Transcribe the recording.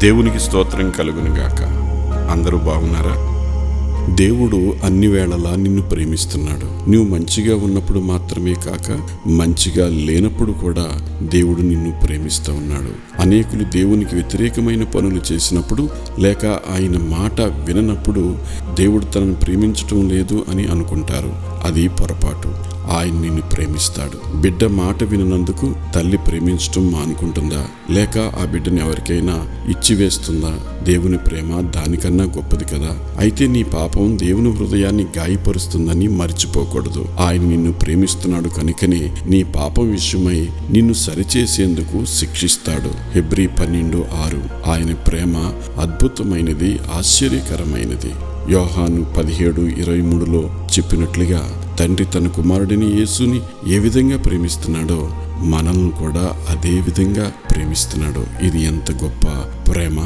దేవునికి స్తోత్రం కలుగునుగాక. అందరూ బాగున్నారా? దేవుడు అన్ని వేళలా నిన్ను ప్రేమిస్తున్నాడు. నువ్వు మంచిగా ఉన్నప్పుడు మాత్రమే కాక మంచిగా లేనప్పుడు కూడా దేవుడు నిన్ను ప్రేమిస్తూ ఉన్నాడు. అనేకులు దేవునికి వ్యతిరేకమైన పనులు చేసినప్పుడు లేక ఆయన మాట విననప్పుడు దేవుడు తనను ప్రేమించటం లేదు అని అనుకుంటారు. అది పొరపాటు. ఆయన నిన్ను ప్రేమిస్తాడు. బిడ్డ మాట విననందుకు తల్లి ప్రేమించటం మానుకుంటుందా? లేక ఆ బిడ్డని ఎవరికైనా ఇచ్చివేస్తుందా? దేవుని ప్రేమ దానికన్నా గొప్పది కదా. అయితే నీ పాపం దేవుని హృదయాన్ని గాయపరుస్తుందని మర్చిపోకూడదు. ఆయన నిన్ను ప్రేమిస్తున్నాడు కనుకనే నీ పాపం విషయమై నిన్ను సరిచేసేందుకు శిక్షిస్తాడు. హెబ్రీ 12:6. ఆయన ప్రేమ అద్భుతమైనది, ఆశ్చర్యకరమైనది. యోహాను 17:23లో చెప్పినట్లుగా తండ్రి తన కుమారుడిని యేసుని ఏ విధంగా ప్రేమిస్తున్నాడో మనల్ని కూడా అదే విధంగా ప్రేమిస్తున్నాడు. ఇది ఎంత గొప్ప ప్రేమ!